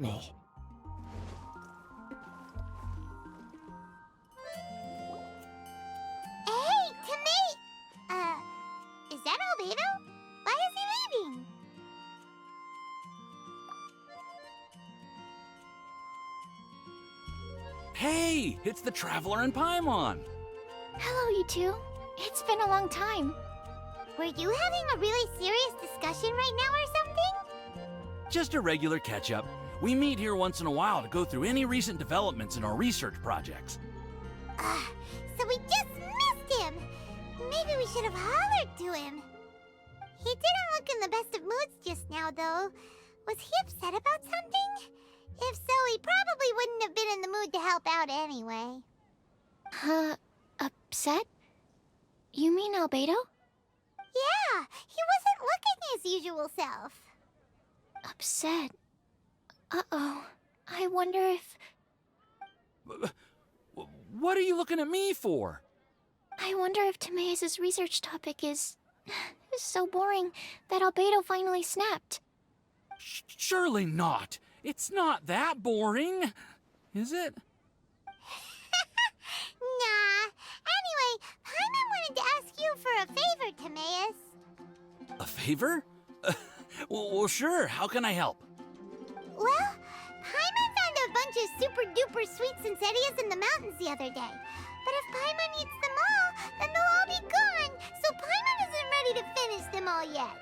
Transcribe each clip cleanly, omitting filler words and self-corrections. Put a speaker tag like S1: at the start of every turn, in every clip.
S1: me.
S2: Hey, Timmy! Is that Albedo? Why is he leaving?
S3: Hey, it's the Traveler and Paimon.
S4: Hello, you two. It's been a long time.
S2: Were you having a really serious discussion right now or something?
S3: Just a regular catch-up. We meet here once in a while to go through any recent developments in our research projects.
S2: So we just missed him! Maybe we should have hollered to him. He didn't look in the best of moods just now, though. Was he upset about something? If so, he probably wouldn't have been in the mood to help out anyway.
S4: Upset? You mean Albedo?
S2: Yeah, he wasn't looking his usual self.
S4: Upset. Uh-oh. I wonder if...
S3: What are you looking at me for?
S4: I wonder if Timaeus' research topic is so boring that Albedo finally snapped.
S3: Surely not. It's not that boring, is it?
S2: Nah. Anyway, Paimon wanted to ask you for a favor, Timaeus.
S3: A favor? Well, sure. How can I help?
S2: Well, Paimon found a bunch of super-duper sweet Sincerias in the mountains the other day. But if Paimon eats them all, then they'll all be gone, so Paimon isn't ready to finish them all yet.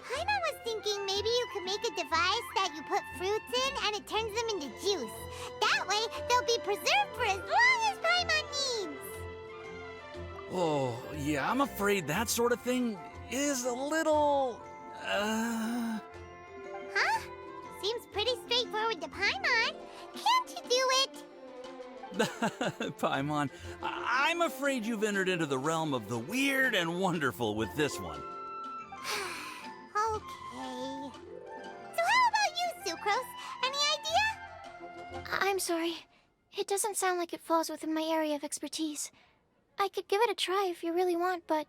S2: Paimon was thinking maybe you could make a device that you put fruits in and it turns them into juice. That way, they'll be preserved for as long as Paimon needs.
S3: Oh, yeah, I'm afraid that sort of thing is a little...
S2: Huh? Seems pretty straightforward to Paimon. Can't you do it?
S3: Paimon, I'm afraid you've entered into the realm of the weird and wonderful with this one.
S2: Okay. So how about you, Sucrose? Any idea?
S4: I'm sorry. It doesn't sound like it falls within my area of expertise. I could give it a try if you really want, but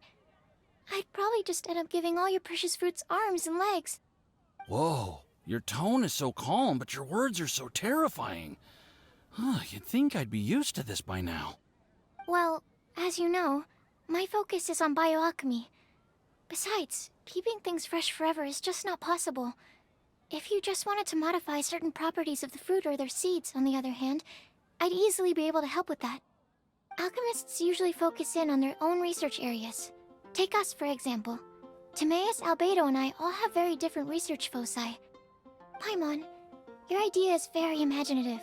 S4: I'd probably just end up giving all your precious fruits arms and legs.
S3: Whoa, your tone is so calm, but your words are so terrifying. You'd think I'd be used to this by now.
S4: Well, as you know, my focus is on bioalchemy. Besides, keeping things fresh forever is just not possible. If you just wanted to modify certain properties of the fruit or their seeds, on the other hand, I'd easily be able to help with that. Alchemists usually focus in on their own research areas. Take us, for example. Timaeus, Albedo, and I all have very different research foci. Paimon, your idea is very imaginative,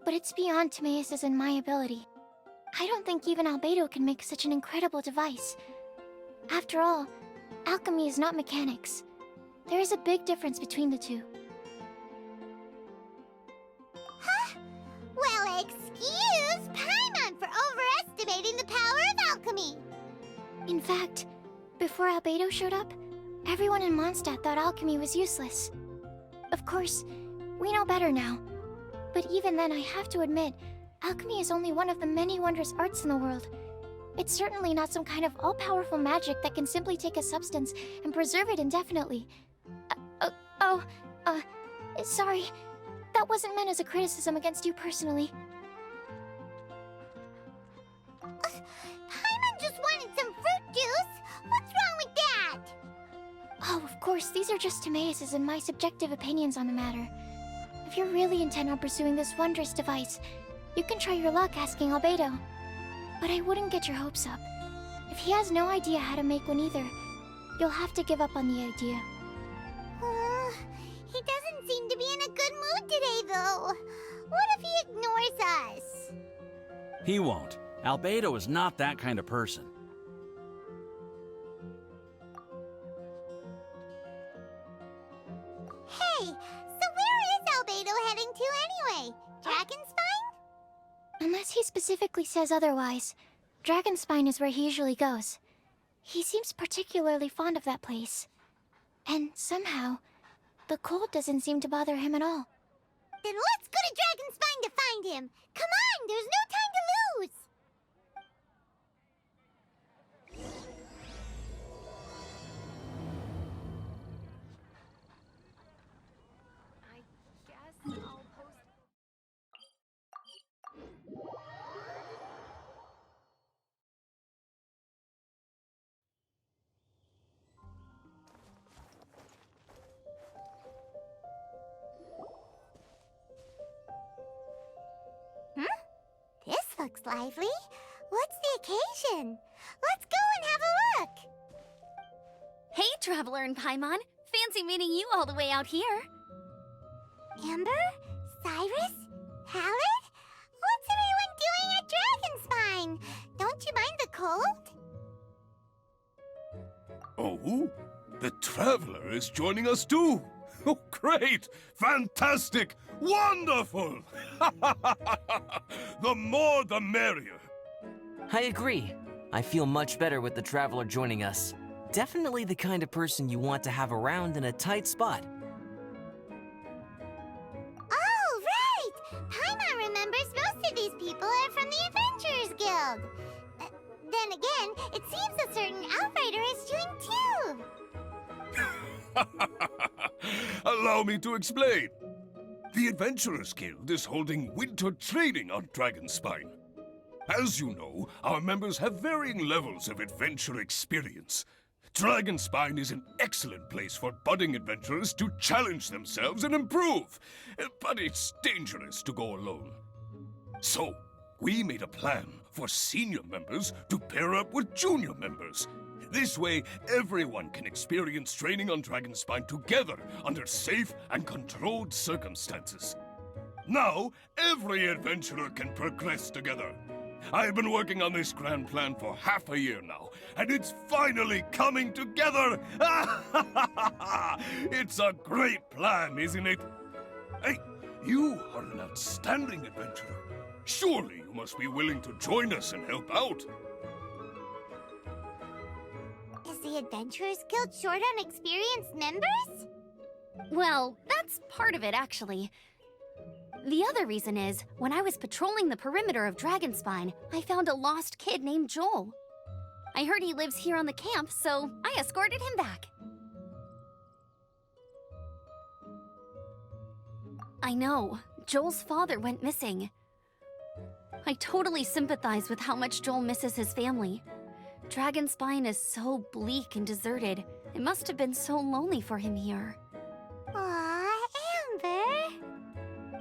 S4: but it's beyond Timaeus' and my ability. I don't think even Albedo can make such an incredible device. After all, alchemy is not mechanics. There is a big difference between the two.
S2: Huh? Well, excuse Paimon for overestimating the power of alchemy.
S4: In fact, before Albedo showed up, everyone in Mondstadt thought alchemy was useless. Of course, we know better now. But even then, I have to admit, alchemy is only one of the many wondrous arts in the world. It's certainly not some kind of all-powerful magic that can simply take a substance and preserve it indefinitely. Sorry. That wasn't meant as a criticism against you personally.
S2: Paimon just wanted some fruit juice. What's wrong with that?
S4: Oh, of course, these are just Timaeus' and my subjective opinions on the matter. If you're really intent on pursuing this wondrous device, you can try your luck asking Albedo. But I wouldn't get your hopes up. If he has no idea how to make one either, you'll have to give up on the idea.
S2: He doesn't seem to be in a good mood today, though. What if he ignores us?
S3: He won't. Albedo is not that kind of person.
S2: Hey, so where is Albedo heading to anyway? Dragonspine?
S4: Unless he specifically says otherwise, Dragonspine is where he usually goes. He seems particularly fond of that place. And somehow, the cold doesn't seem to bother him at all.
S2: Then let's go to Dragonspine to find him. Come on, there's no time to lose.
S5: I guess
S2: looks lively. What's the occasion? Let's go and have a look.
S1: Hey, Traveler and Paimon. Fancy meeting you all the way out here.
S2: Amber? Cyrus? Halid? What's everyone doing at Dragonspine? Don't you mind the cold?
S5: Oh, the Traveler is joining us too. Oh, great! Fantastic! Wonderful! The more the merrier.
S6: I agree. I feel much better with the Traveler joining us. Definitely the kind of person you want to have around in a tight spot.
S2: Oh, right! Paimon remembers most of these people are from the Adventurers Guild. Then again, it seems a certain outrider is doing too.
S5: Allow me to explain. The Adventurers Guild is holding winter training on Dragonspine. As you know, our members have varying levels of adventure experience. Dragonspine is an excellent place for budding adventurers to challenge themselves and improve, but it's dangerous to go alone. So, we made a plan for senior members to pair up with junior members. This way, everyone can experience training on Dragonspine together under safe and controlled circumstances. Now, every adventurer can progress together. I've been working on this grand plan for half a year now, and it's finally coming together! It's a great plan, isn't it? Hey, you are an outstanding adventurer. Surely you must be willing to join us and help out.
S2: Is the Adventurers Guild short on experienced members?
S1: Well, that's part of it, actually. The other reason is, when I was patrolling the perimeter of Dragonspine, I found a lost kid named Joel. I heard he lives here on the camp, so I escorted him back. I know, Joel's father went missing. I totally sympathize with how much Joel misses his family. Dragonspine is so bleak and deserted. It must have been so lonely for him here.
S2: Aw, Amber.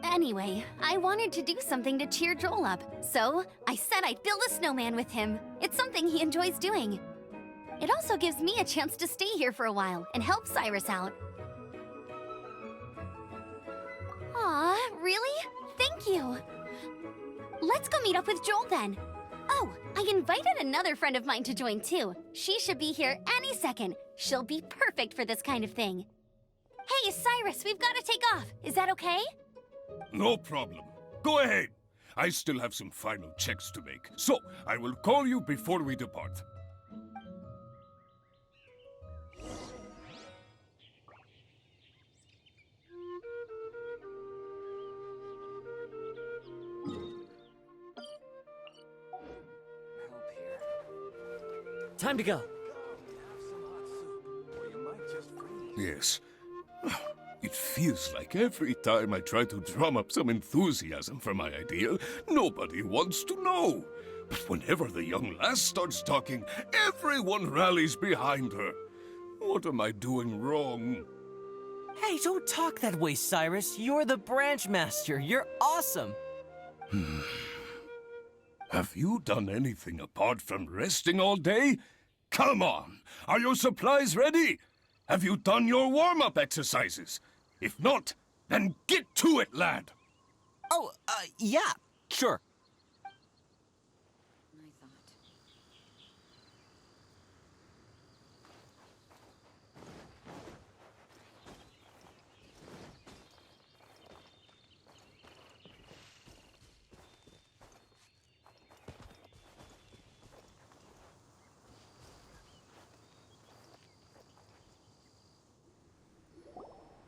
S1: Anyway, I wanted to do something to cheer Joel up, so I said I'd build a snowman with him. It's something he enjoys doing. It also gives me a chance to stay here for a while and help Cyrus out. Aw, really? Thank you. Let's go meet up with Joel then. Oh, I invited another friend of mine to join too. She should be here any second. She'll be perfect for this kind of thing. Hey, Cyrus, we've got to take off. Is that okay?
S5: No problem. Go ahead. I still have some final checks to make, so I will call you before we depart.
S6: Time to go.
S5: Yes. It feels like every time I try to drum up some enthusiasm for my idea, nobody wants to know. But whenever the young lass starts talking, everyone rallies behind her. What am I doing wrong?
S6: Hey, don't talk that way, Cyrus. You're the branch master. You're awesome.
S5: Have you done anything apart from resting all day? Come on! Are your supplies ready? Have you done your warm-up exercises? If not, then get to it, lad!
S6: Oh, yeah, sure.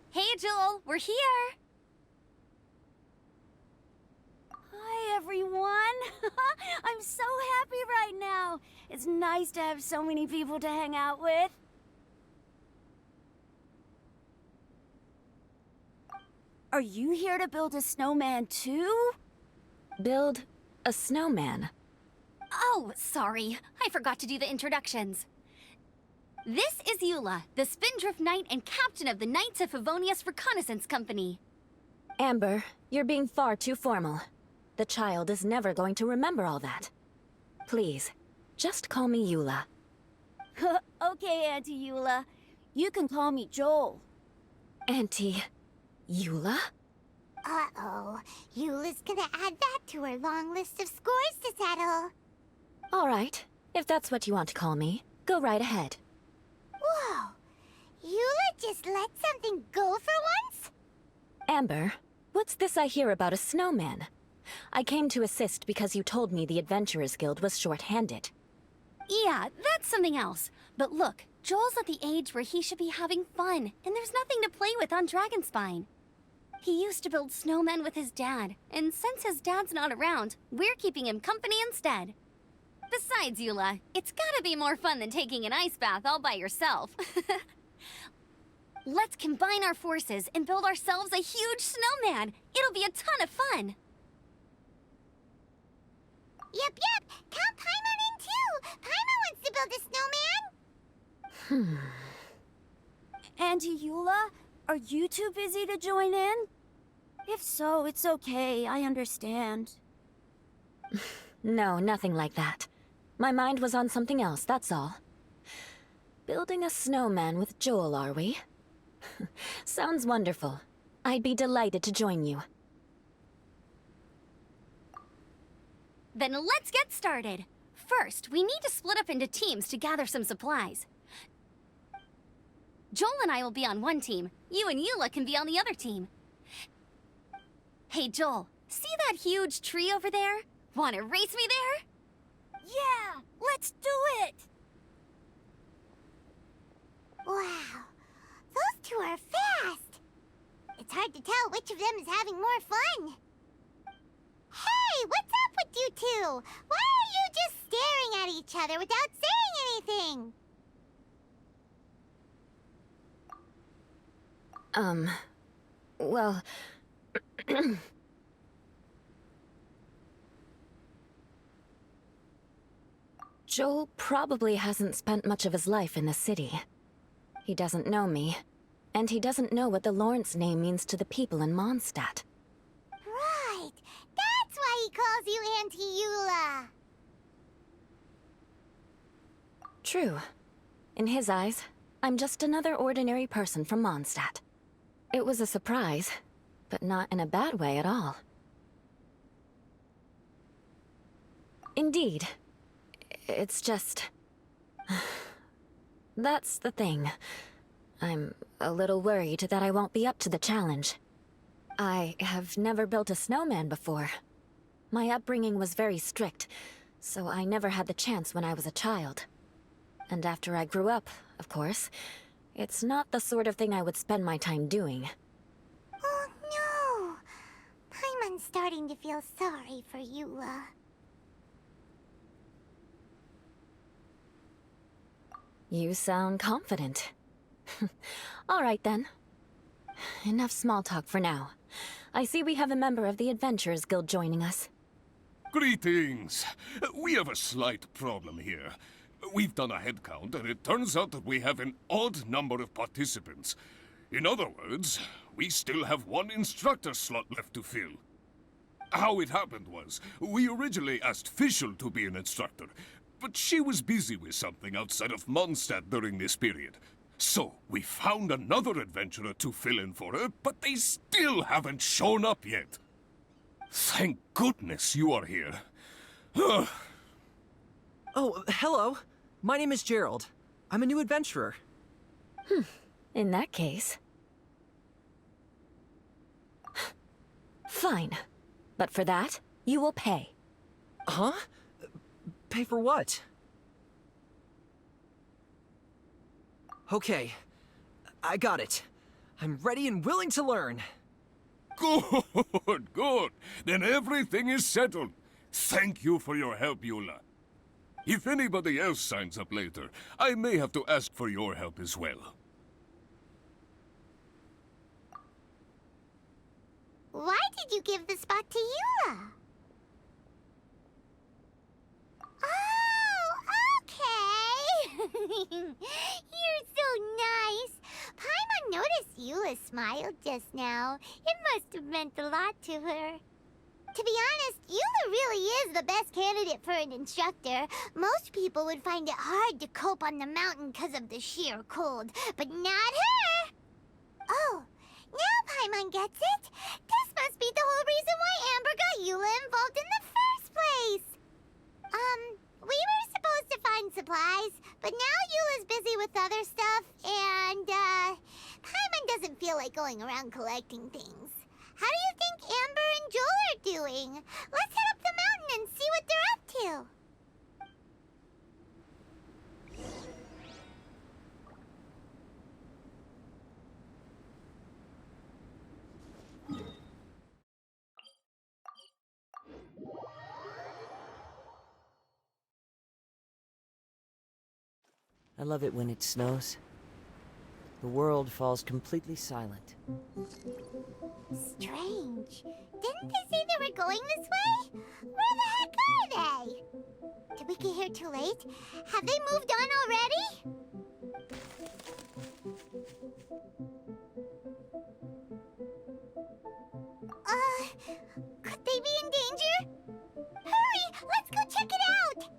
S1: Hey, Joel, we're here.
S7: Hi, everyone. I'm so happy right now. It's nice to have so many people to hang out with. Are you here to build a snowman too?
S8: Build a snowman.
S1: Oh, sorry. I forgot to do the introductions. This is Eula, the Spindrift Knight and captain of the Knights of Favonius Reconnaissance Company.
S8: Amber, you're being far too formal. The child is never going to remember all that. Please, just call me Eula.
S7: Okay, Auntie Eula. You can call me Joel.
S8: Auntie... Eula?
S2: Uh-oh. Eula's gonna add that to her long list of scores to settle.
S8: All right, if that's what you want to call me, go right ahead.
S2: Whoa! Eula just let something go for once?
S8: Amber, what's this I hear about a snowman? I came to assist because you told me the Adventurers Guild was short-handed.
S1: Yeah, that's something else. But look, Joel's at the age where he should be having fun, and there's nothing to play with on Dragonspine. He used to build snowmen with his dad, and since his dad's not around, we're keeping him company instead. Besides, Eula, it's gotta be more fun than taking an ice bath all by yourself. Let's combine our forces and build ourselves a huge snowman. It'll be a ton of fun.
S2: Yep. Count Paimon in too. Paimon wants to build a snowman.
S7: Auntie Eula, are you too busy to join in? If so, it's okay. I understand.
S8: No, nothing like that. My mind was on something else, that's all. Building a snowman with Joel, are we? Sounds wonderful. I'd be delighted to join you.
S1: Then let's get started. First, we need to split up into teams to gather some supplies. Joel and I will be on one team. You and Eula can be on the other team. Hey, Joel, see that huge tree over there? Wanna race me there?
S7: Yeah, let's do it!
S2: Wow. Those two are fast. It's hard to tell which of them is having more fun. Hey, what's up with you two? Why are you just staring at each other without saying anything?
S8: Well... Joel probably hasn't spent much of his life in the city. He doesn't know me, and he doesn't know what the Lawrence name means to the people in Mondstadt.
S2: Right. That's why he calls you Auntie Eula.
S8: True. In his eyes, I'm just another ordinary person from Mondstadt. It was a surprise, but not in a bad way at all. Indeed. It's just... That's the thing. I'm a little worried that I won't be up to the challenge. I have never built a snowman before. My upbringing was very strict, so I never had the chance when I was a child. And after I grew up, of course, it's not the sort of thing I would spend my time doing.
S2: Oh no! Paimon's starting to feel sorry for Eula.
S8: You sound confident. All right then. Enough small talk for now. I see we have a member of the Adventurers Guild joining us.
S5: Greetings. We have a slight problem here. We've done a head count, and it turns out that we have an odd number of participants. In other words, we still have one instructor slot left to fill. How it happened was, we originally asked Fischl to be an instructor, but she was busy with something outside of Mondstadt during this period. So, we found another adventurer to fill in for her, but they still haven't shown up yet. Thank goodness you are here.
S9: Oh, hello. My name is Gerald. I'm a new adventurer.
S8: In that case... Fine. But for that, you will pay.
S9: Huh? Pay for what? Okay. I got it. I'm ready and willing to learn.
S5: Good, good. Then everything is settled. Thank you for your help, Eula. If anybody else signs up later, I may have to ask for your help as well.
S2: Why did you give the spot to Eula? Oh, okay. You're so nice. Paimon noticed Eula smiled just now. It must have meant a lot to her. To be honest, Eula really is the best candidate for an instructor. Most people would find it hard to cope on the mountain because of the sheer cold, but not her! Oh, now Paimon gets it. This must be the whole reason why Amber got Eula involved in the first place. We were supposed to find supplies, but now Eula's busy with other stuff, and, Paimon doesn't feel like going around collecting things. How do you think Amber and Joel are doing? Let's head up the mountain and see what they're up to.
S6: I love it when it snows. The world falls completely silent.
S2: Strange. Didn't they say they were going this way? Where the heck are they? Did we get here too late? Have they moved on already? Could they be in danger? Hurry! Let's go check it out!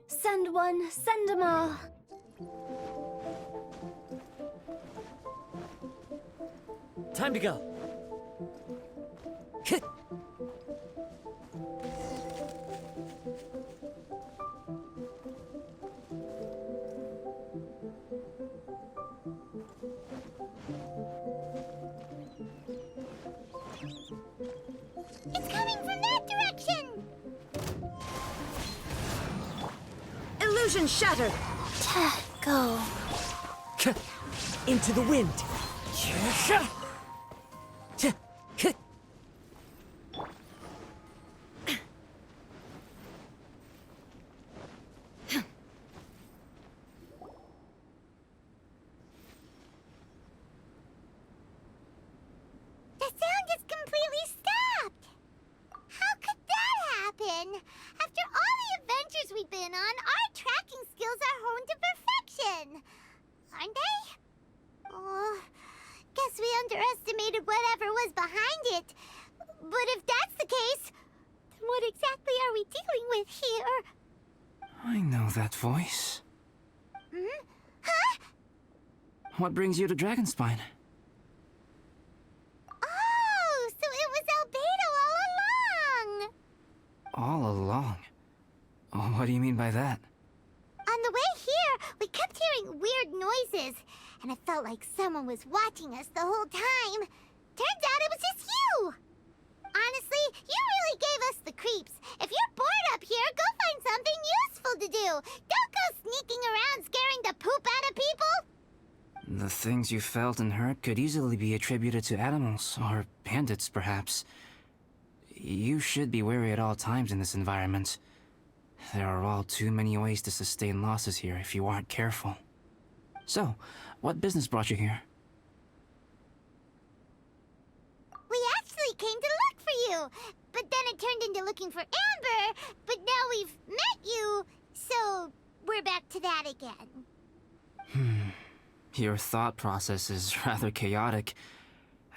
S7: Send one, send 'em all.
S6: Time to go.
S2: It's coming from that direction!
S7: Illusion shattered.
S4: Go.
S6: Into the wind.
S2: The sound just completely stopped! How could that happen? After all the adventures we've been on, our tracking skills are honed to perfection! Aren't they? Oh, guess we underestimated whatever was behind it. But if that's the case, then what exactly are we dealing with here?
S9: I know that voice.
S2: Hmm? Huh?
S9: What brings you to Dragonspine?
S2: Oh, so it was Albedo all along!
S9: All along? Oh, what do you mean by that?
S2: On the way here, we kept hearing weird noises, and it felt like someone was watching us the whole time. Turns out it was just you! Honestly, you really gave us the creeps. If you're bored up here, go find something useful to do. Don't go sneaking around scaring the poop out of people!
S9: The things you felt and heard could easily be attributed to animals, or bandits, perhaps. You should be wary at all times in this environment. There are all too many ways to sustain losses here if you aren't careful. So, what business brought you here?
S2: We actually came to look for you, but then it turned into looking for Amber, but now we've met you, so we're back to that again.
S9: Your thought process is rather chaotic,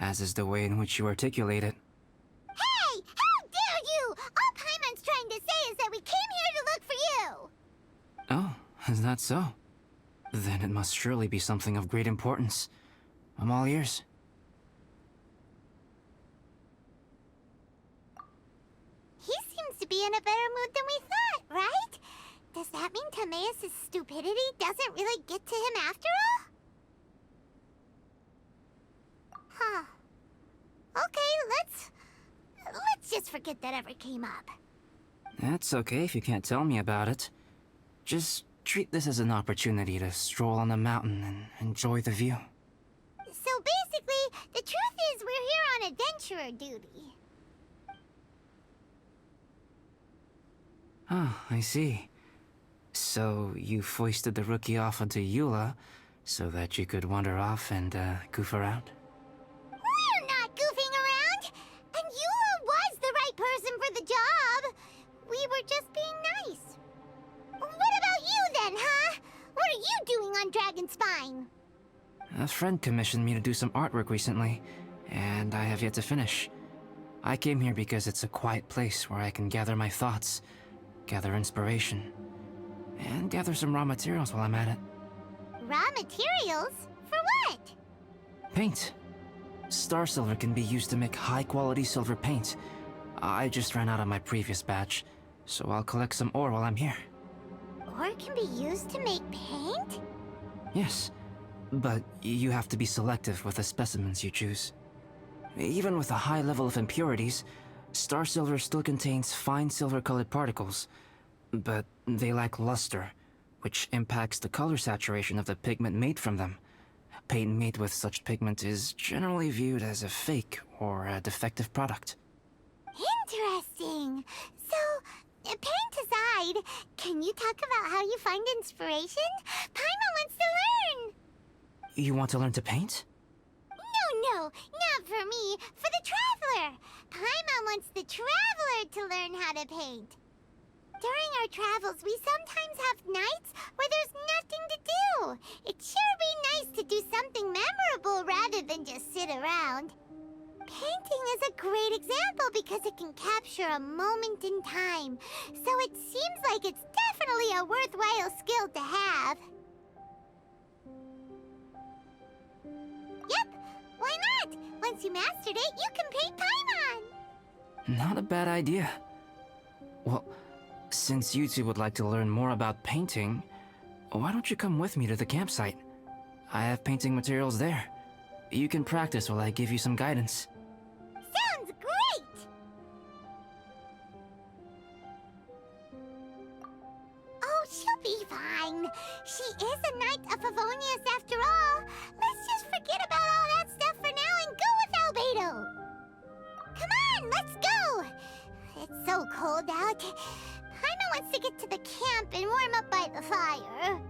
S9: as is the way in which you articulate it.
S2: Hey! How dare you! All Paimon's trying to say is that we came here to look for you!
S9: Oh, is that so? Then it must surely be something of great importance. I'm all ears.
S2: He seems to be in a better mood than we thought, right? Does that mean Timaeus' stupidity doesn't really get to him after all? Huh. Okay, let's just forget that ever came up.
S9: That's okay if you can't tell me about it. Just treat this as an opportunity to stroll on the mountain and enjoy the view.
S2: So basically, the truth is we're here on adventurer duty.
S9: Oh, I see. So you foisted the rookie off onto Eula so that you could wander off and goof around?
S2: We're not goofing around! And Eula was the right person for the job! We were just being nice. What about you then, huh? What are you doing on Dragonspine?
S9: A friend commissioned me to do some artwork recently, and I have yet to finish. I came here because it's a quiet place where I can gather my thoughts, gather inspiration, and gather some raw materials while I'm at it.
S2: Raw materials? For what?
S9: Paint. Star silver can be used to make high-quality silver paint. I just ran out of my previous batch, so I'll collect some ore while I'm here.
S2: Ore can be used to make paint?
S9: Yes, but you have to be selective with the specimens you choose. Even with a high level of impurities, star silver still contains fine silver-colored particles, but they lack luster, which impacts the color saturation of the pigment made from them. Paint made with such pigment is generally viewed as a fake or a defective product.
S2: Interesting. So, paint aside, can you talk about how you find inspiration? Paimon wants to learn!
S9: You want to learn to paint?
S2: No, not for me. For the Traveler. Paimon wants the Traveler to learn how to paint. During our travels, we sometimes have nights where there's nothing to do. It'd sure be nice to do something memorable rather than just sit around. Painting is a great example because it can capture a moment in time. So it seems like it's definitely a worthwhile skill to have. Yep, why not? Once you mastered it, you can paint Paimon!
S9: Not a bad idea. Well, since you two would like to learn more about painting, why don't you come with me to the campsite? I have painting materials there. You can practice while I give you some guidance.
S2: Sounds great! Oh, she'll be fine. She is a Knight of Favonius after all. Let's just forget about all that stuff for now and go with Albedo. Come on, let's go! It's so cold out. Paimon wants to get to the camp and warm up by the fire.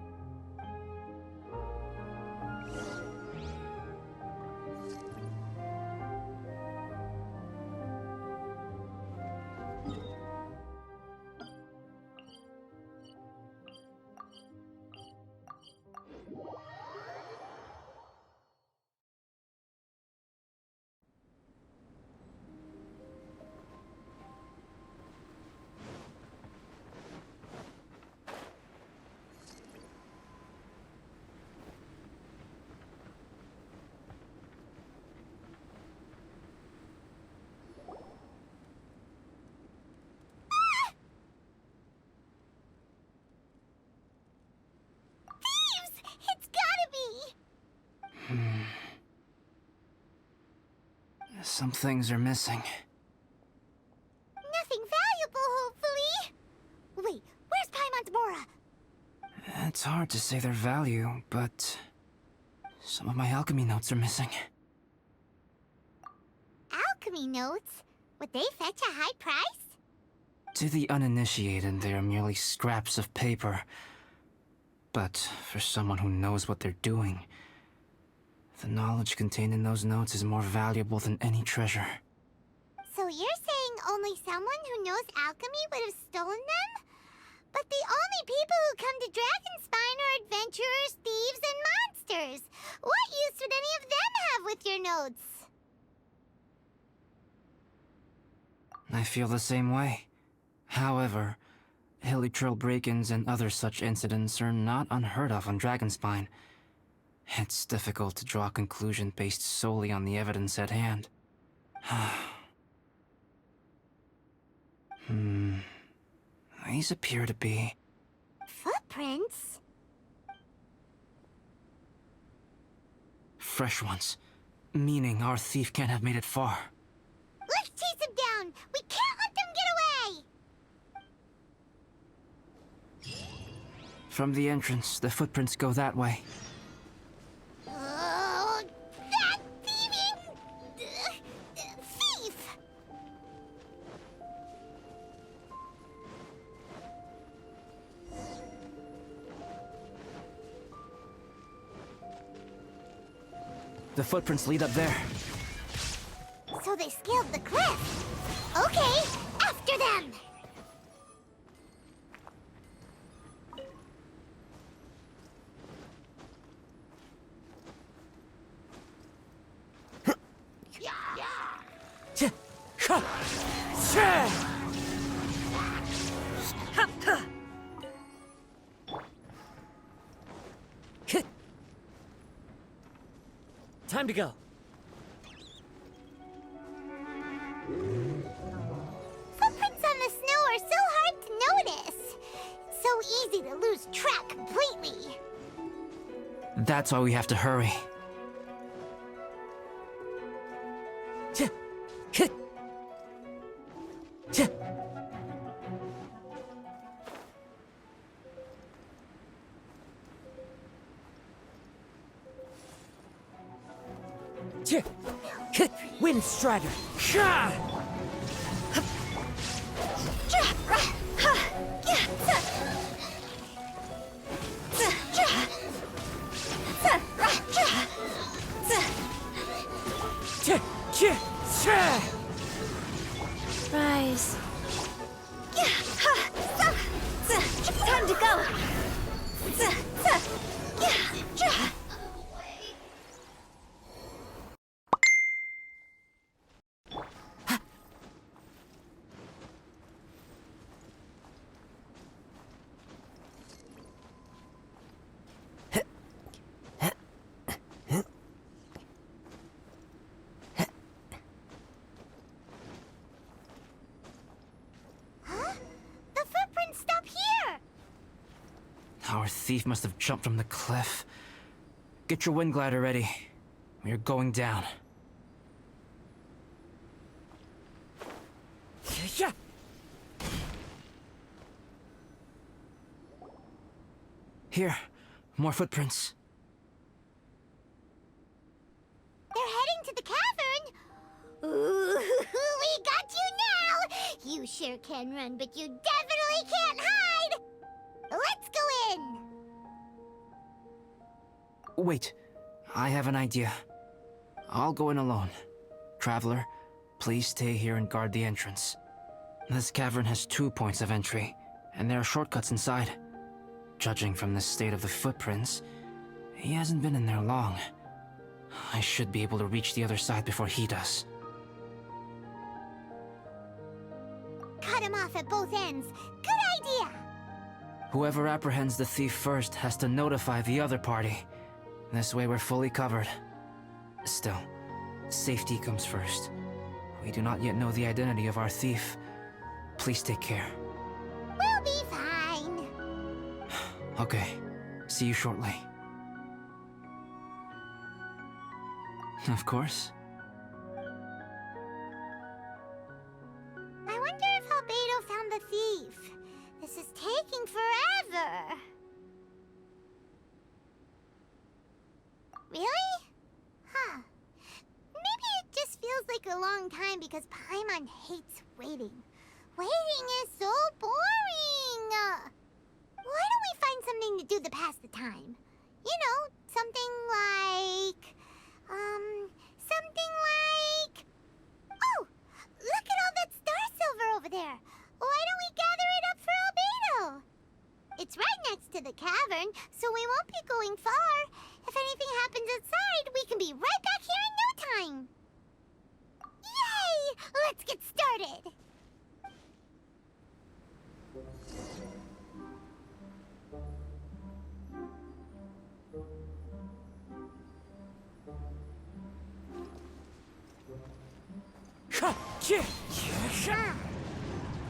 S2: It's gotta be!
S9: Some things are missing.
S2: Nothing valuable, hopefully. Wait, where's Paimon's Mora?
S9: It's hard to say their value, but some of my alchemy notes are missing.
S2: Alchemy notes? Would they fetch a high price?
S9: To the uninitiated, they are merely scraps of paper. But for someone who knows what they're doing, the knowledge contained in those notes is more valuable than any treasure.
S2: So you're saying only someone who knows alchemy would have stolen them? But the only people who come to Dragonspine are adventurers, thieves, and monsters. What use would any of them have with your notes?
S9: I feel the same way. However, hilly trail break-ins and other such incidents are not unheard of on Dragonspine. It's difficult to draw a conclusion based solely on the evidence at hand. These appear to be...
S2: Footprints?
S9: fresh ones. Meaning our thief can't have made it far.
S2: Let's chase him down! We can't let them get away!
S9: From the entrance, the footprints go that way.
S2: Oh, that thieving... thief!
S9: The footprints lead up there.
S2: So they scaled the cliff. Okay, after them!
S6: Time to go.
S2: Footprints on the snow are so hard to notice. It's so easy to lose track completely.
S9: That's why we have to hurry.
S6: Windstrider.
S4: Rise.
S7: Time to go!
S2: The footprints stop here!
S9: Our thief must have jumped from the cliff. Get your wind glider ready. We're going down. Here, more footprints.
S2: They're heading to the cavern! Ooh, we got you now! You sure can run, but you definitely can't hide! Let's go in!
S9: Wait, I have an idea. I'll go in alone. Traveler, please stay here and guard the entrance. This cavern has 2 points of entry, and there are shortcuts inside. Judging from the state of the footprints, he hasn't been in there long. I should be able to reach the other side before he does.
S2: Cut him off at both ends. Good idea!
S9: Whoever apprehends the thief first has to notify the other party. This way we're fully covered. Still, safety comes first. We do not yet know the identity of our thief. Please take care.
S2: We'll be fine.
S9: Okay, see you shortly. Of course.
S2: I wonder if Albedo found the thief. This is taking forever. Really? Huh. Maybe it just feels like a long time because Paimon hates waiting. Waiting is so boring. Why don't we find something to do to pass the time? You know, something like... Oh! Look at all that star silver over there! Why don't we gather it up for Albedo? It's right next to the cavern, so we won't be going far. If anything happens outside, we can be right back here in no time. Yay! Let's get started!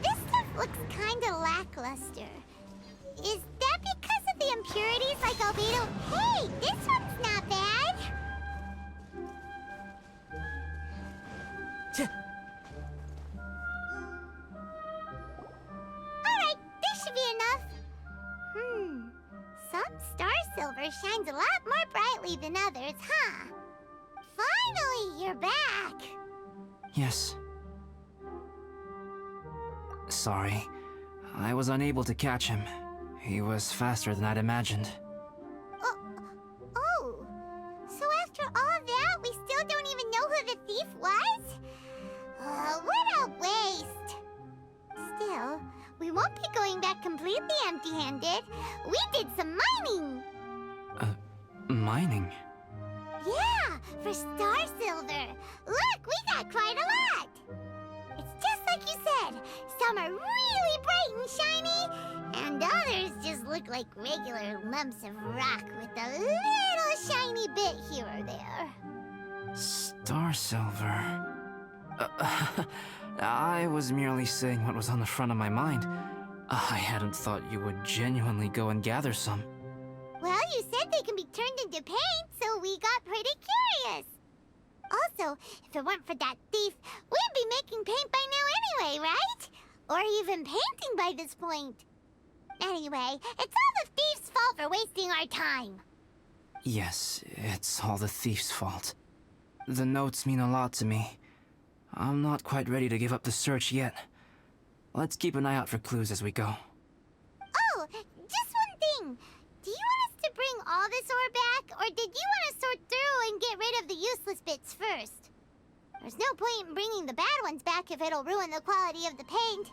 S2: This stuff looks kinda lackluster. Is that because of the impurities like Albedo? Hey, this one's not bad! Alright, this should be enough. Some star silver shines a lot more brightly than others, huh? Finally, you're back!
S9: Yes. Sorry. I was unable to catch him. He was faster than I'd imagined.
S2: Oh, so after all that, We won't be going back completely empty-handed. We did some mining.
S9: Mining?
S2: Yeah, for star silver. Look, we got quite a lot. It's just like you said. Some are really bright and shiny, and others just look like regular lumps of rock with a little shiny bit here or there.
S9: Star silver. I was merely saying what was on the front of my mind. I hadn't thought you would genuinely go and gather some.
S2: Well, you said they can be turned into paint, so we got pretty curious. Also, if it weren't for that thief, we'd be making paint by now anyway, right? Or even painting by this point. Anyway, it's all the thief's fault for wasting our time.
S9: Yes, it's all the thief's fault. The notes mean a lot to me. I'm not quite ready to give up the search yet. Let's keep an eye out for clues as we go.
S2: Oh, just one thing. Do you want us to bring all this ore back, or did you want to sort through and get rid of the useless bits first? There's no point in bringing the bad ones back if it'll ruin the quality of the paint.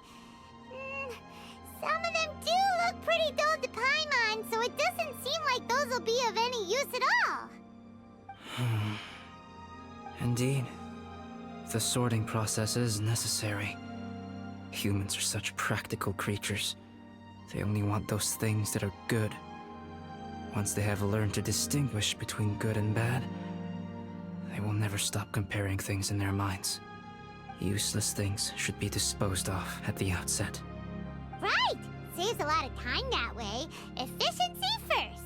S2: Some of them do look pretty dull to Paimon, so it doesn't seem like those will be of any use at all.
S9: Indeed. The sorting process is necessary. Humans are such practical creatures. They only want those things that are good. Once they have learned to distinguish between good and bad, they will never stop comparing things in their minds. Useless things should be disposed of at the outset.
S2: Right! Saves a lot of time that way. Efficiency first.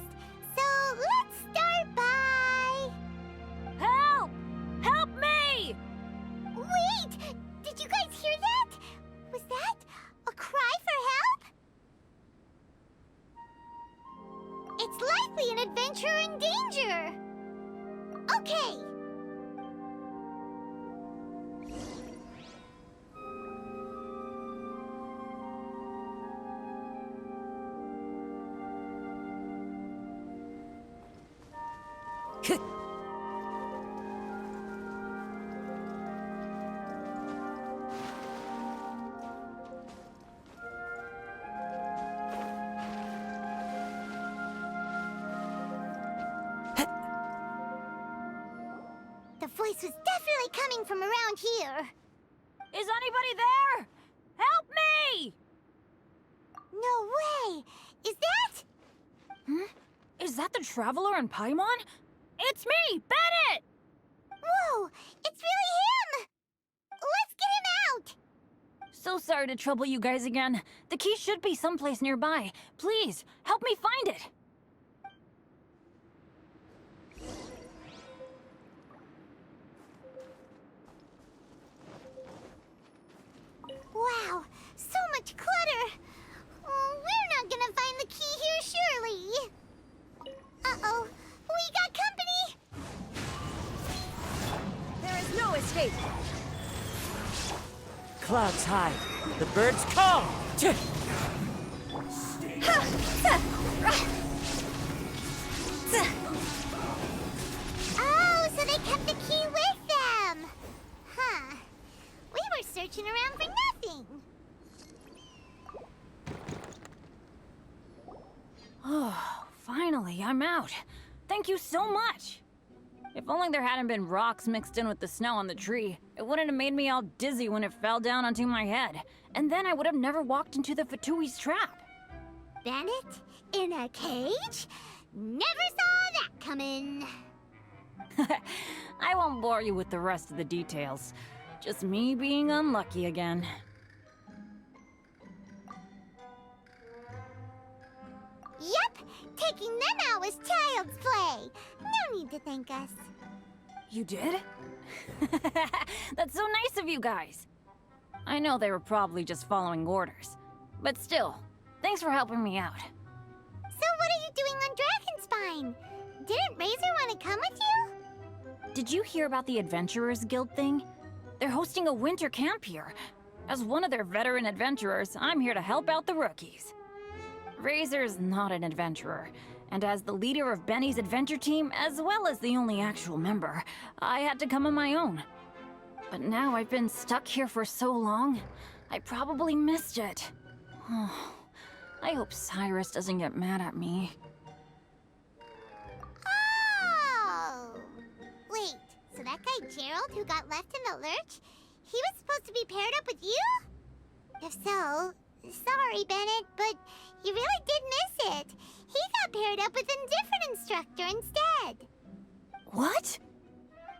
S2: So let's start by...
S7: Help! Help me!
S2: Wait! Did you guys hear that? Was that a cry for help? It's likely an adventurer in danger. Okay. The voice was definitely coming from around here.
S7: Is anybody there? Help me!
S2: No way! Is that...
S7: Is that the Traveler in Paimon? It's me, Bennett!
S2: Whoa! It's really him! Let's get him out!
S7: So sorry to trouble you guys again. The key should be someplace nearby. Please, help me find it.
S2: Wow, so much clutter! Oh, we're not gonna find the key here, surely! Uh-oh, we got company!
S7: There is no escape.
S10: Clouds high. The birds call.
S2: Oh, so they kept the key with them! Huh. We were searching around for nothing.
S7: Oh, finally, I'm out. Thank you so much. If only there hadn't been rocks mixed in with the snow on the tree, it wouldn't have made me all dizzy when it fell down onto my head. And then I would have never walked into the Fatui's trap.
S2: Bennett? In a cage? Never saw that coming.
S7: I won't bore you with the rest of the details. Just me being unlucky again.
S2: Yep, taking them out was child's play. No need to thank us.
S7: You did? That's so nice of you guys. I know they were probably just following orders. But still, thanks for helping me out.
S2: So what are you doing on Dragonspine? Didn't Razor want to come with you?
S7: Did you hear about the Adventurers Guild thing? They're hosting a winter camp here. As one of their veteran adventurers, I'm here to help out the rookies. Razor's not an adventurer, and as the leader of Benny's adventure team, as well as the only actual member, I had to come on my own. But now I've been stuck here for so long, I probably missed it. I hope Cyrus doesn't get mad at me.
S2: Oh! Wait, so that guy Gerald who got left in the lurch, he was supposed to be paired up with you? If so, sorry, Bennett, but you really did miss it. He got paired up with a different instructor instead.
S7: What?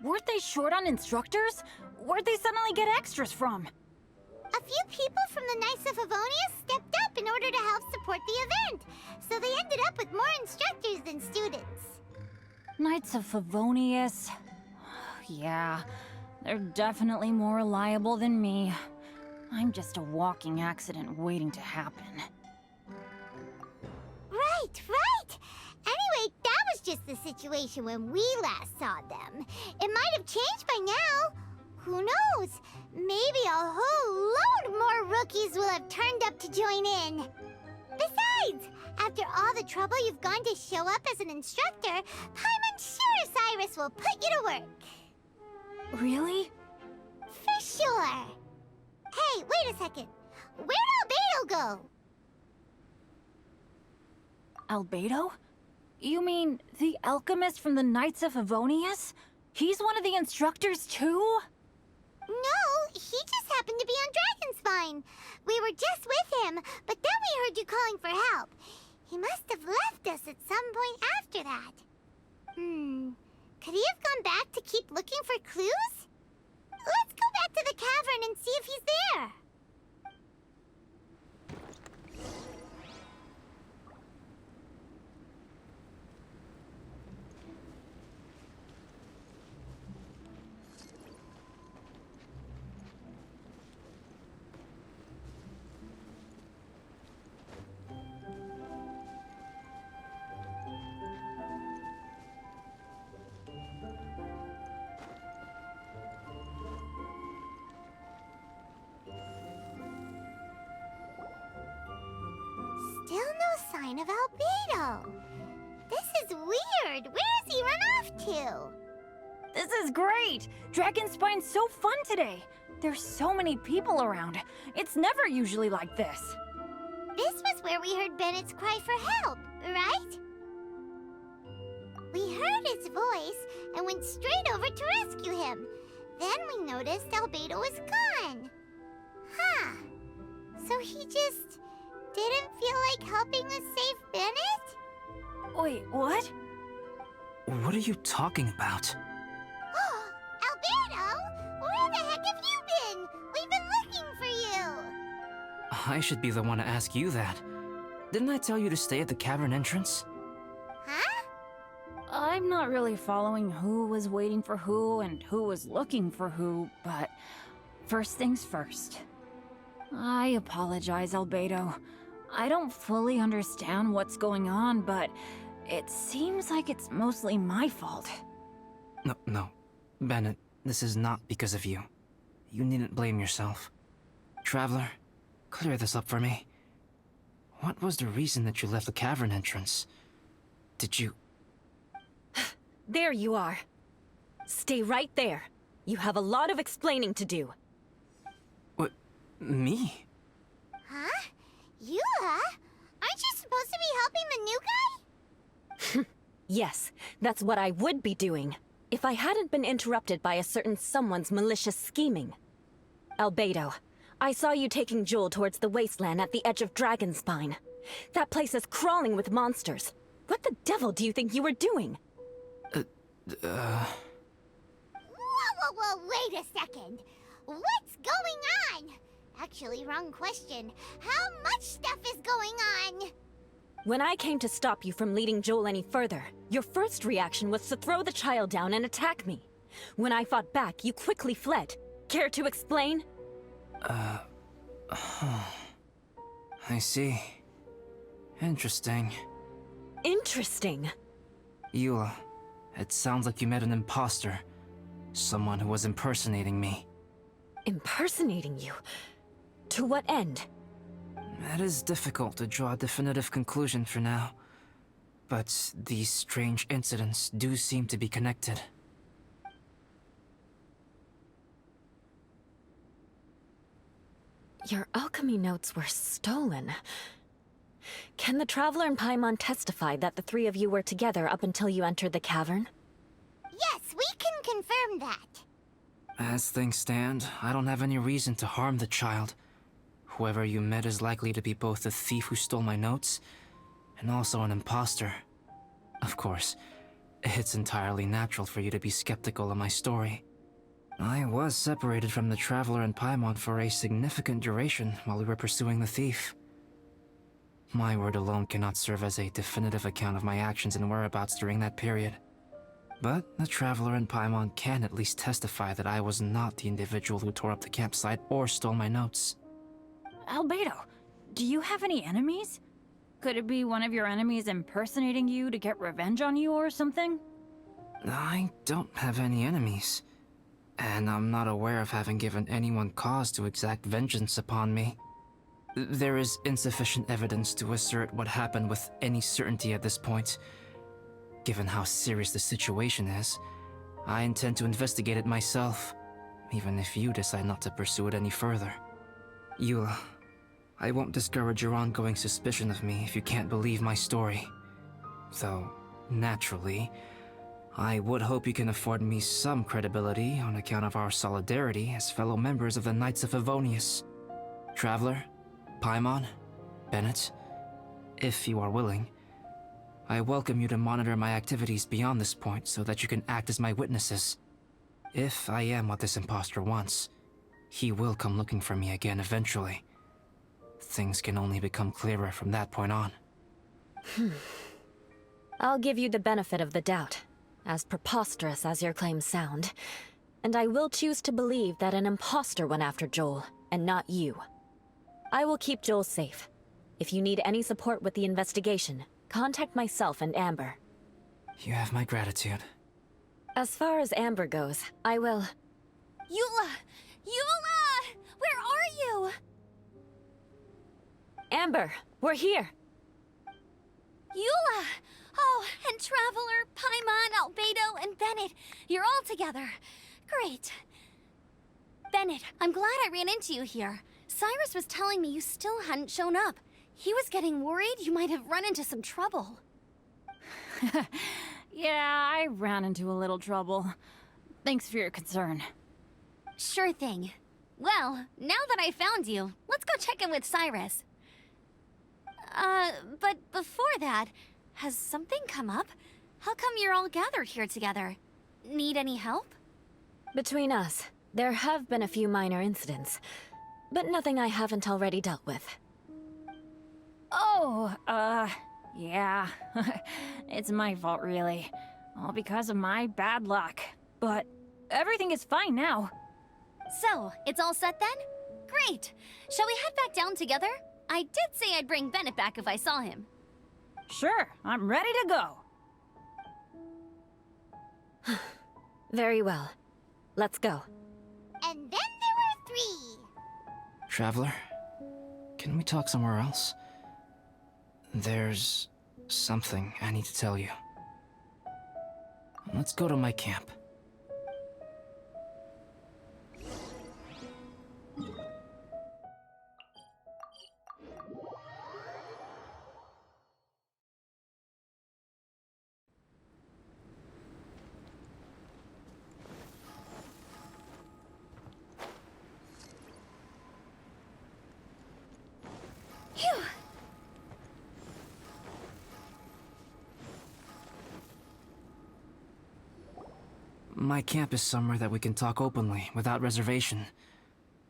S7: Weren't they short on instructors? Where'd they suddenly get extras from?
S2: A few people from the Knights of Favonius stepped up in order to help support the event, so they ended up with more instructors than students.
S7: Knights of Favonius. Yeah, they're definitely more reliable than me. I'm just a walking accident waiting to happen.
S2: Right, right! Anyway, that was just the situation when we last saw them. It might have changed by now. Who knows? Maybe a whole load more rookies will have turned up to join in. Besides, after all the trouble you've gone to show up as an instructor, Paimon's sure Cyrus will put you to work.
S7: Really?
S2: For sure. Hey, wait a second. Where'd Albedo go?
S7: Albedo? You mean the alchemist from the Knights of Favonius? He's one of the instructors too?
S2: No, he just happened to be on Dragonspine. We were just with him, but then we heard you calling for help. He must have left us at some point after that. Could he have gone back to keep looking for clues? Let's go back to the cavern and see if he's there. Still no sign of Albedo. This is weird. Where has he run off to?
S7: This is great! Dragonspine's so fun today! There's so many people around. It's never usually like this.
S2: This was where we heard Bennett's cry for help, right? We heard his voice and went straight over to rescue him. Then we noticed Albedo was gone. Huh. So he just didn't feel like helping us save Bennett?
S7: Wait, what?
S9: What are you talking about?
S2: Albedo! Where the heck have you been? We've been looking for you!
S9: I should be the one to ask you that. Didn't I tell you to stay at the cavern entrance?
S2: Huh?
S7: I'm not really following who was waiting for who and who was looking for who, but first things first. I apologize, Albedo. I don't fully understand what's going on, but it seems like it's mostly my fault.
S9: No. Bennett, this is not because of you. You needn't blame yourself. Traveler, clear this up for me. What was the reason that you left the cavern entrance? Did you...
S11: There you are. Stay right there. You have a lot of explaining to do.
S9: What? Me?
S2: Huh? You, huh? Aren't you supposed to be helping the new guy?
S11: Yes, that's what I would be doing, if I hadn't been interrupted by a certain someone's malicious scheming. Albedo, I saw you taking Joel towards the wasteland at the edge of Dragonspine. That place is crawling with monsters. What the devil do you think you were doing?
S2: Whoa, wait a second. What's going on? Actually, wrong question. How much stuff is going on?
S11: When I came to stop you from leading Joel any further, your first reaction was to throw the child down and attack me. When I fought back, you quickly fled. Care to explain?
S9: I see. Interesting.
S11: Interesting.
S9: Eula, it sounds like you met an imposter. Someone who was impersonating me.
S11: Impersonating you? To what end?
S9: It is difficult to draw a definitive conclusion for now. But these strange incidents do seem to be connected.
S11: Your alchemy notes were stolen. Can the Traveler and Paimon testify that the three of you were together up until you entered the cavern?
S2: Yes, we can confirm that.
S9: As things stand, I don't have any reason to harm the child. Whoever you met is likely to be both the thief who stole my notes and also an imposter. Of course, it's entirely natural for you to be skeptical of my story. I was separated from the Traveler and Paimon for a significant duration while we were pursuing the thief. My word alone cannot serve as a definitive account of my actions and whereabouts during that period. But the Traveler and Paimon can at least testify that I was not the individual who tore up the campsite or stole my notes.
S7: Albedo, do you have any enemies? Could it be one of your enemies impersonating you to get revenge on you or something?
S9: I don't have any enemies. And I'm not aware of having given anyone cause to exact vengeance upon me. There is insufficient evidence to assert what happened with any certainty at this point. Given how serious the situation is, I intend to investigate it myself, even if you decide not to pursue it any further. Eula, I won't discourage your ongoing suspicion of me if you can't believe my story. Though, naturally, I would hope you can afford me some credibility on account of our solidarity as fellow members of the Knights of Favonius. Traveler, Paimon, Bennett, if you are willing, I welcome you to monitor my activities beyond this point so that you can act as my witnesses. If I am what this imposter wants, he will come looking for me again eventually. Things can only become clearer from that point on.
S11: I'll give you the benefit of the doubt, as preposterous as your claims sound. And I will choose to believe that an imposter went after Joel, and not you. I will keep Joel safe. If you need any support with the investigation, contact myself and Amber.
S9: You have my gratitude.
S11: As far as Amber goes, I will...
S1: Eula! Eula! Where are you?
S11: Amber, we're here!
S1: Eula! Oh, and Traveler, Paimon, Albedo, and Bennett. You're all together. Great. Bennett, I'm glad I ran into you here. Cyrus was telling me you still hadn't shown up. He was getting worried you might have run into some trouble.
S7: Yeah, I ran into a little trouble. Thanks for your concern.
S1: Sure thing. Well, now that I found you, let's go check in with Cyrus. But before that, has something come up? How come you're all gathered here together? Need any help?
S11: Between us, there have been a few minor incidents, but nothing I haven't already dealt with.
S7: Oh, yeah. It's my fault, really. All because of my bad luck. But everything is fine now.
S1: So, it's all set then? Great! Shall we head back down together? I did say I'd bring Bennett back if I saw him.
S7: Sure, I'm ready to go.
S11: Very well. Let's go.
S2: And then there were 3.
S9: Traveler, can we talk somewhere else? There's something I need to tell you. Let's go to my camp.
S1: Phew!
S9: My camp is somewhere that we can talk openly, without reservation.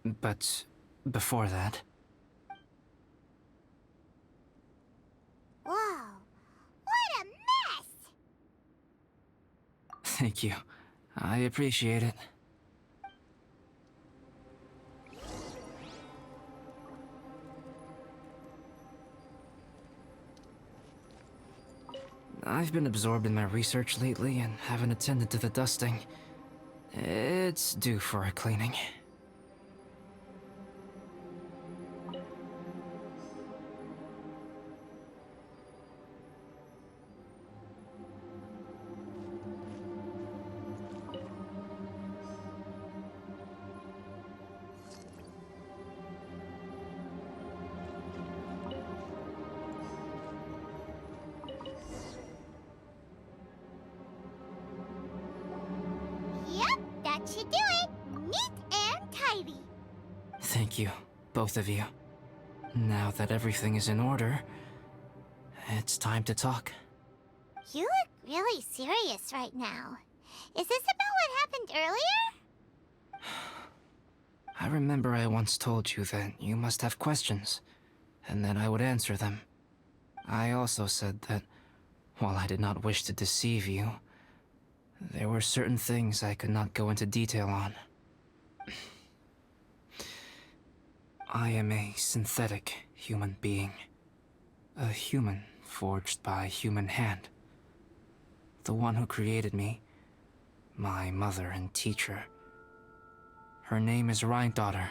S9: But before that...
S2: Whoa, what a mess!
S9: Thank you. I appreciate it. I've been absorbed in my research lately and haven't attended to the dusting. It's due for a cleaning. Thank you, both of you. Now that everything is in order, it's time to talk.
S2: You look really serious right now. Is this about what happened earlier?
S9: I remember I once told you that you must have questions, and that I would answer them. I also said that, while I did not wish to deceive you, there were certain things I could not go into detail on. I am a synthetic human being. A human forged by human hand. The one who created me, my mother and teacher. Her name is Rhine-daughter,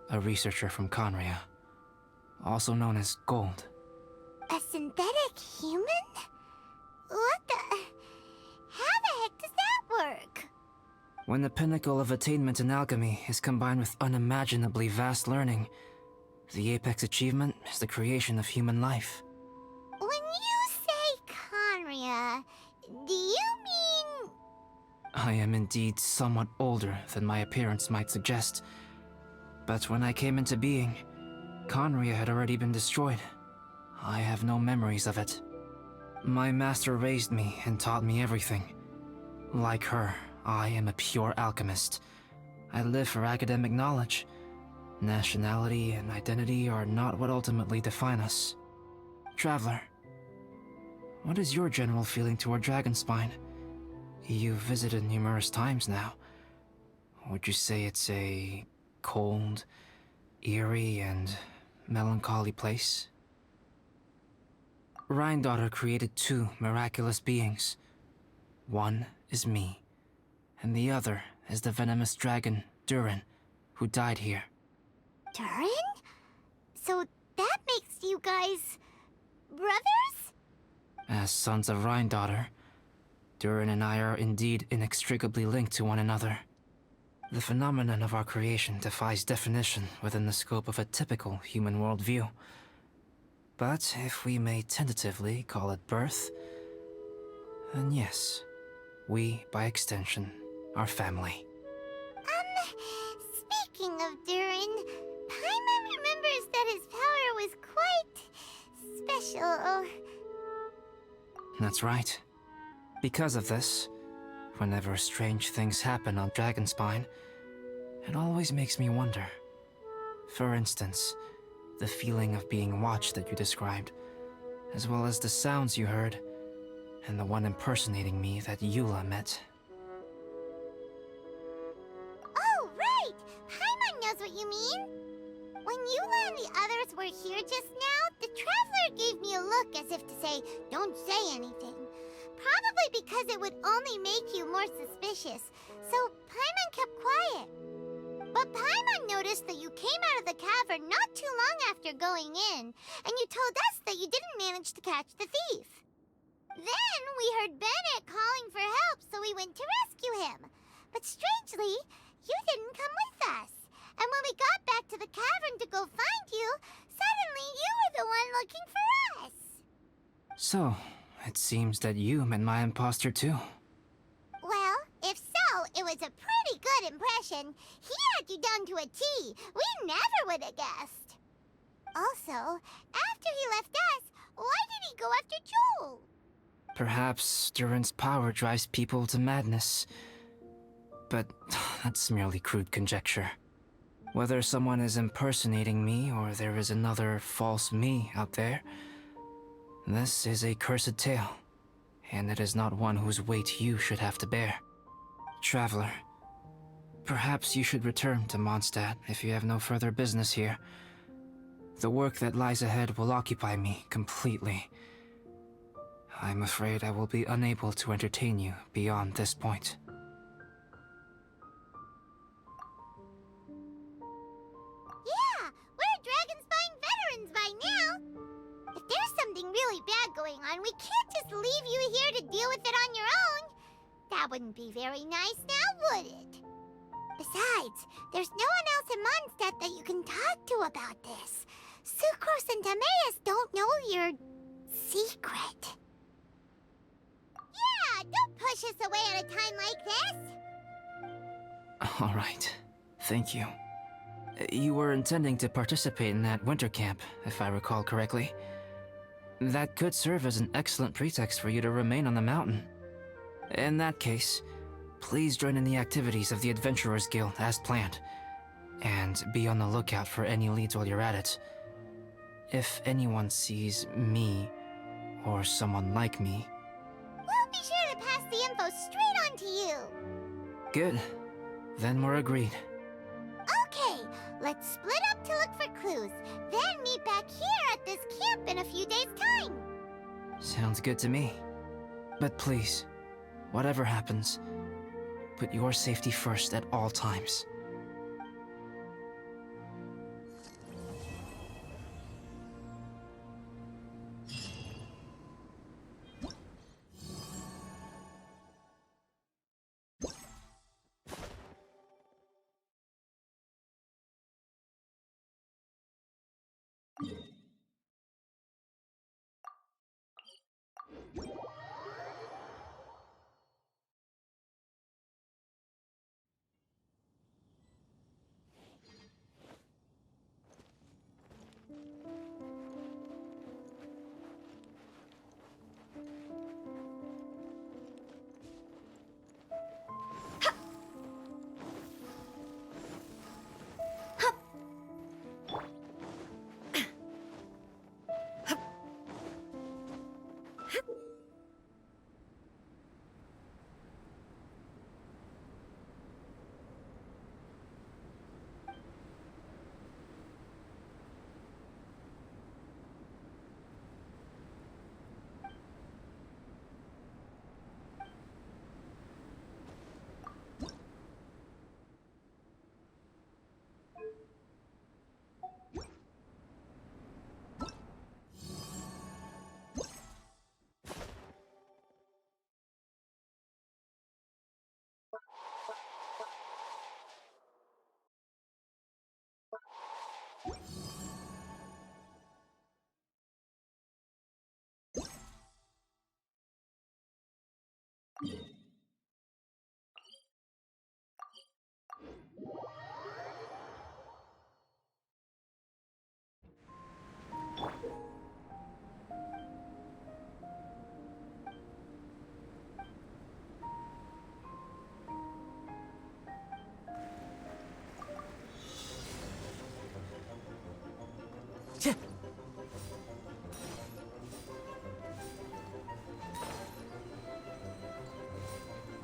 S9: a researcher from Conria, also known as Gold.
S2: A synthetic human? What the... How the heck does that work?
S9: When the pinnacle of attainment in alchemy is combined with unimaginably vast learning, the apex achievement is the creation of human life.
S2: When you say Conria, do you mean...
S9: I am indeed somewhat older than my appearance might suggest, but when I came into being, Conria had already been destroyed. I have no memories of it. My master raised me and taught me everything. Like her, I am a pure alchemist. I live for academic knowledge. Nationality and identity are not what ultimately define us. Traveler, what is your general feeling toward Dragonspine? You've visited numerous times now. Would you say it's a cold, eerie, and melancholy place? Rhine-daughter created two miraculous beings. One is me, and the other is the venomous dragon, Durin, who died here.
S2: Durin? So that makes you guys... brothers?
S9: As sons of Rhine-daughter, Durin and I are indeed inextricably linked to one another. The phenomenon of our creation defies definition within the scope of a typical human worldview. But if we may tentatively call it birth, then yes, we, by extension, are family.
S2: Speaking of Durin, Paimon remembers that his power was quite... special.
S9: That's right. Because of this, whenever strange things happen on Dragonspine, it always makes me wonder. For instance, the feeling of being watched that you described, as well as the sounds you heard, and the one impersonating me that Eula met.
S2: Oh, right! Paimon knows what you mean! When Eula and the others were here just now, the Traveler gave me a look as if to say, don't say anything. Probably because it would only make you more suspicious, so Paimon kept quiet. But Paimon noticed that you came out of the cavern not too long after going in, and you told us that you didn't manage to catch the thief. Then we heard Bennett calling for help, so we went to rescue him. But strangely, you didn't come with us. And when we got back to the cavern to go find you, suddenly you were the one looking for us.
S9: So, it seems that you met my imposter too.
S2: Well, if so, it was a pretty good impression. He had you down to a T. We never would have guessed. Also, after he left us, why did he go after Joel?
S9: Perhaps Durin's power drives people to madness. But that's merely crude conjecture. Whether someone is impersonating me or there is another false me out there, this is a cursed tale, and it is not one whose weight you should have to bear. Traveler, perhaps you should return to Mondstadt if you have no further business here. The work that lies ahead will occupy me completely. I'm afraid I will be unable to entertain you beyond this point.
S2: Yeah, we're Dragonspine veterans by now. If there's something really bad going on, we can't just leave you here to deal with it on your own. That wouldn't be very nice now, would it? Besides, there's no one else in Mondstadt that you can talk to about this. Sucrose and Timaeus don't know your secret. Yeah, don't push us away at a time like this.
S9: All right. Thank you. You were intending to participate in that winter camp, if I recall correctly. That could serve as an excellent pretext for you to remain on the mountain. In that case, please join in the activities of the Adventurers Guild as planned, and be on the lookout for any leads while you're at it. If anyone sees me, or someone like me...
S2: We'll be sure to pass the info straight on to you.
S9: Good. Then we're agreed.
S2: Okay, let's split up to look for clues, then meet back here at this camp in a few days' time.
S9: Sounds good to me. But please, whatever happens, put your safety first at all times.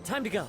S10: Time to go.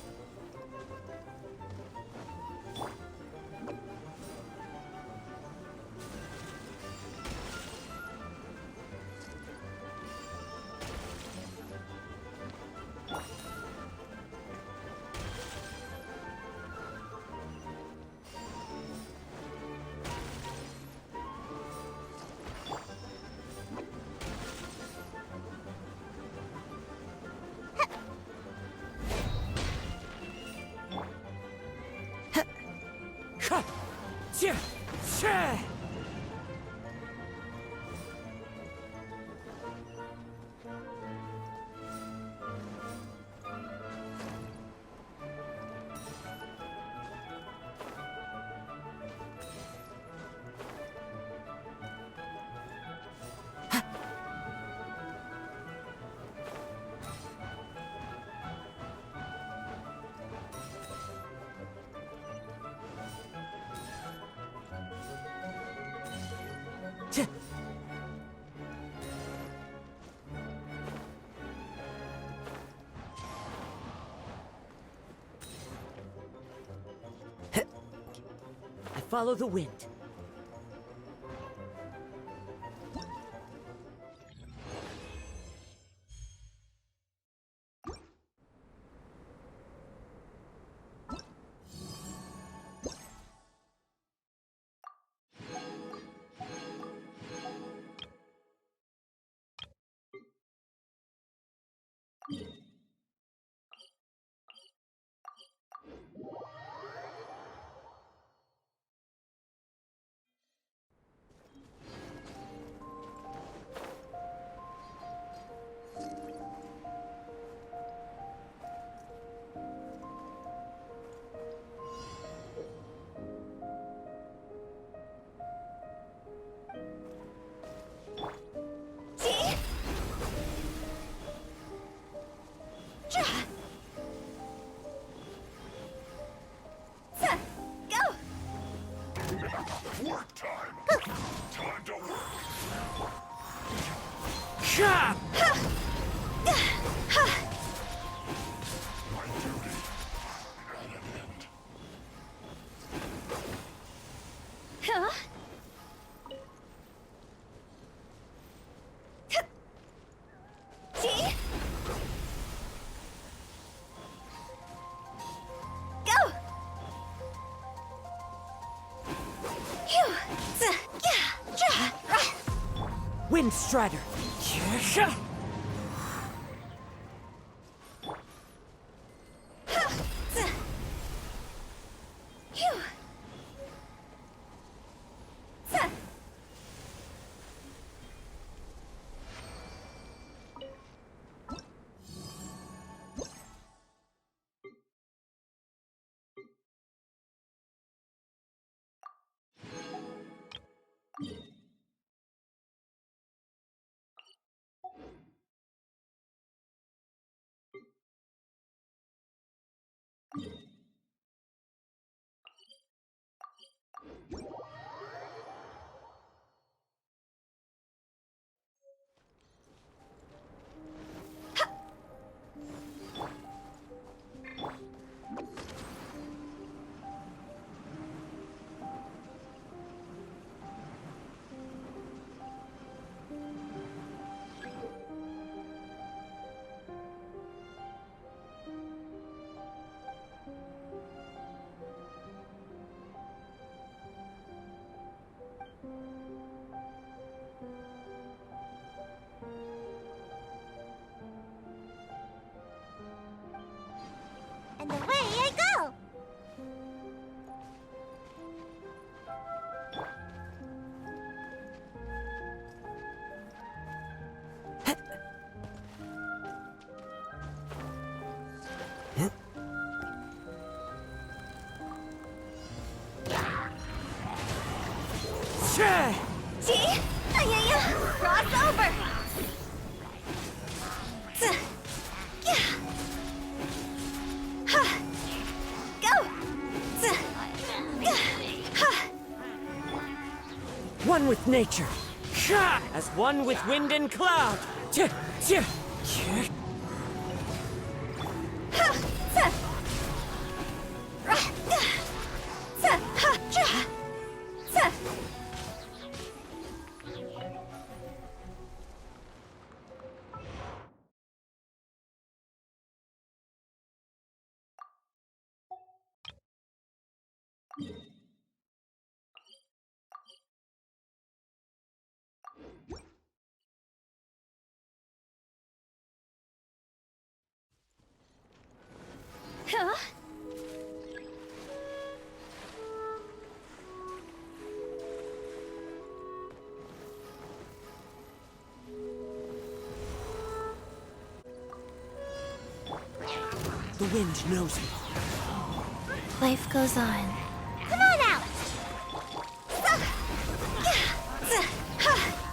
S10: I follow the wind.
S1: Huh? See? Go! Phew!
S10: Wind Strider.
S2: And away I go!
S1: See? Cross over! Go!
S10: One with nature. As one with wind and cloud.
S1: Huh?
S10: The wind knows me.
S4: Life goes on.
S2: Come on out!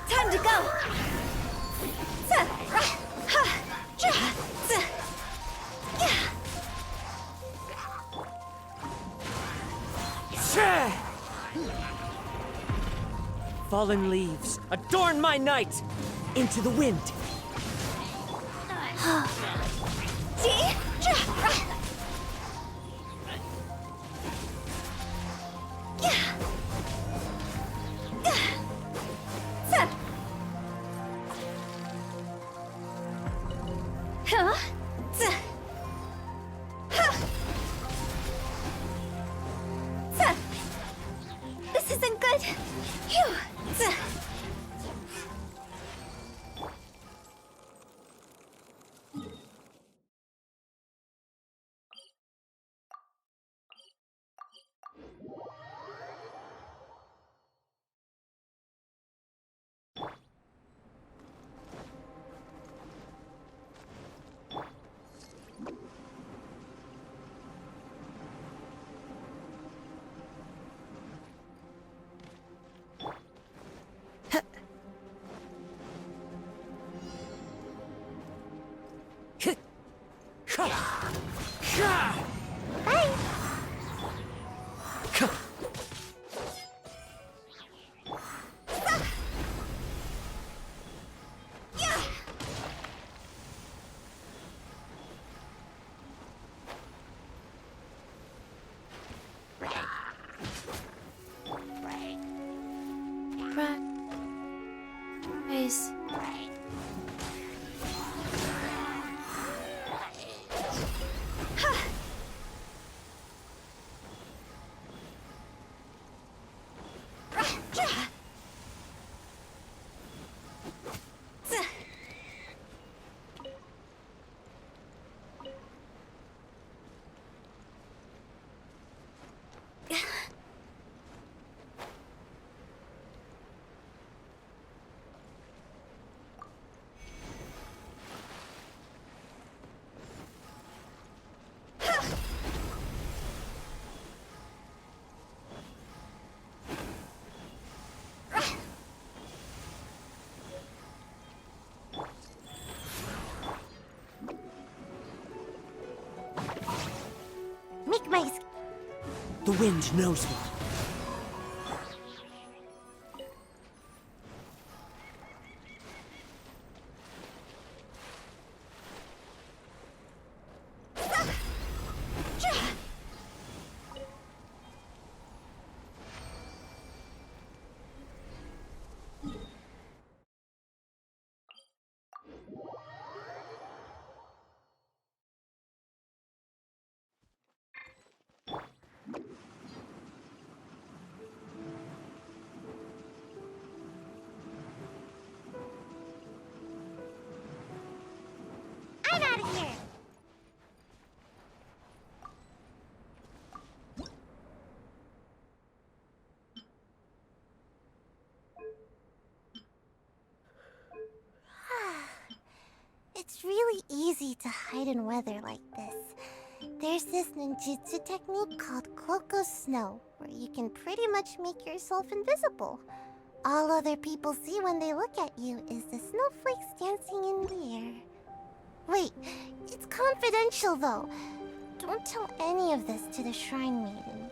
S1: Time to go!
S10: Fallen leaves, adorn my night! Into the wind!
S1: See? Huh? This isn't good. Phew.
S4: surprise.
S2: Make my
S10: The wind knows me.
S2: I'm out of here. It's really easy to hide in weather like this. There's this ninjutsu technique called Cloak of Snow, where you can pretty much make yourself invisible. All other people see when they look at you is the snowflakes dancing in the air. Wait, it's confidential though. Don't tell any of this to the Shrine Maiden.